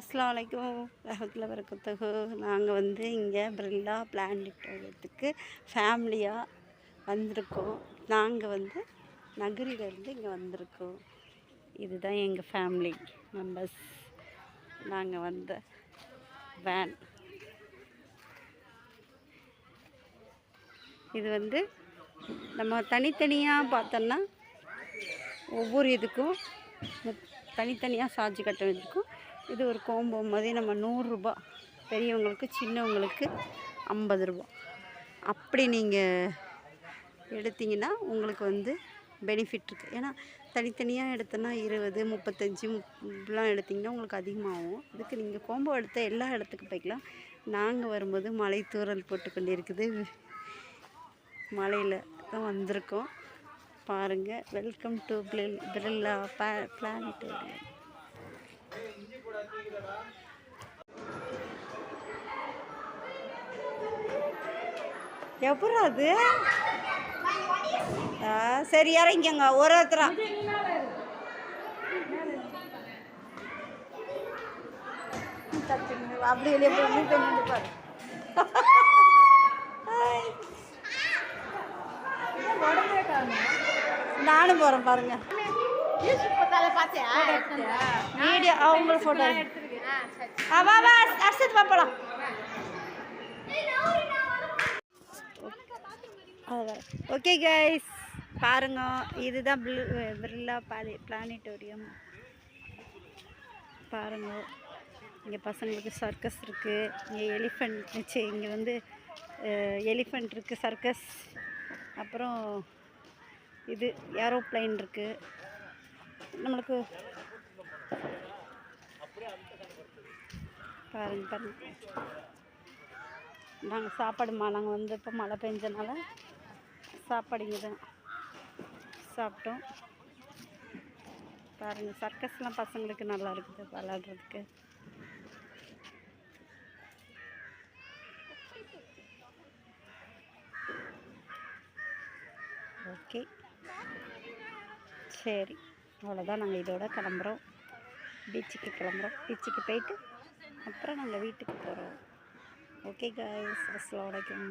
அஸ்ஸலாமு அலைக்கும் ரஹ்மத்துல்லாஹி வபரகாத்துஹு. நாங்கள் வந்து இங்கே பிர்லா பிளானட்டோரியத்துக்கு ஃபேமிலியாக வந்திருக்கோம். நாங்கள் வந்து நகரிலேருந்து இங்கே வந்திருக்கோம். இதுதான் எங்கள் ஃபேமிலி மெம்பர்ஸ். நாங்கள் வந்த வேன் இது வந்து நம்ம தனித்தனியாக பார்த்தோன்னா ஒவ்வொரு இதுக்கும் தனித்தனியாக சார்ஜ் கட்ட வேண்டியிருக்கும். இது ஒரு கோம்போ மாதிரி நம்ம 100 ரூபா, பெரியவங்களுக்கு சின்னவங்களுக்கு 50 ரூபா. அப்படி நீங்கள் எடுத்திங்கன்னா உங்களுக்கு வந்து பெனிஃபிட் இருக்குது. ஏன்னா தனித்தனியாக எடுத்தோன்னா 20, 35 இப்படிலாம் எடுத்திங்கன்னா உங்களுக்கு அதிகமாகும். இதுக்கு நீங்கள் கோம்போ எடுத்த எல்லா இடத்துக்கும் போய்க்கலாம். நாங்கள் வரும்போது மலை தூறல் போட்டு கொண்டு இருக்குது. மலையில் தான் வந்திருக்கோம். பாருங்கள். Welcome to Birla planetarium. எப்படி அது? சரி, இறங்கிங்க ஒரு ஒருத்தரா. அப்படி பாரு. நானும் போகிறேன் பாருங்க. வீடியோ அவங்கள ஃபோட்டோ அர்ஷத் பாப்பலாம். ஓகே கைஸ், பாருங்க. இதுதான் பிர்லா பிளானட்டோரியம். பாருங்க, இங்கே பசங்களுக்கு சர்க்கஸ் இருக்குது. இங்கே எலிஃபண்ட் இங்கே வந்து எலிஃபண்ட் இருக்குது, சர்க்கஸ். அப்புறம் இது ஏரோப்ளைன் இருக்குது. நம்மளுக்கு பாருங்க. நாங்கள் சாப்பாடுமா, நாங்கள் வந்து இப்போ மழை பெஞ்சனால சாப்பாடு இங்கே தான் சாப்பிட்டோம். பாருங்கள், சர்க்கஸ்லாம் பசங்களுக்கு நல்லா இருக்குது விளாட்றதுக்கு. ஓகே, சரி, அவ்வளோதான். நாங்கள் இதோட கிளம்புறோம். பீச்சுக்கு கிளம்புறோம். பீச்சுக்கு போயிட்டு அப்புறம் நாங்கள் வீட்டுக்கு போகிறோம். ஓகே கைஸ், அஸ்ஸலாமு அலைக்கும்.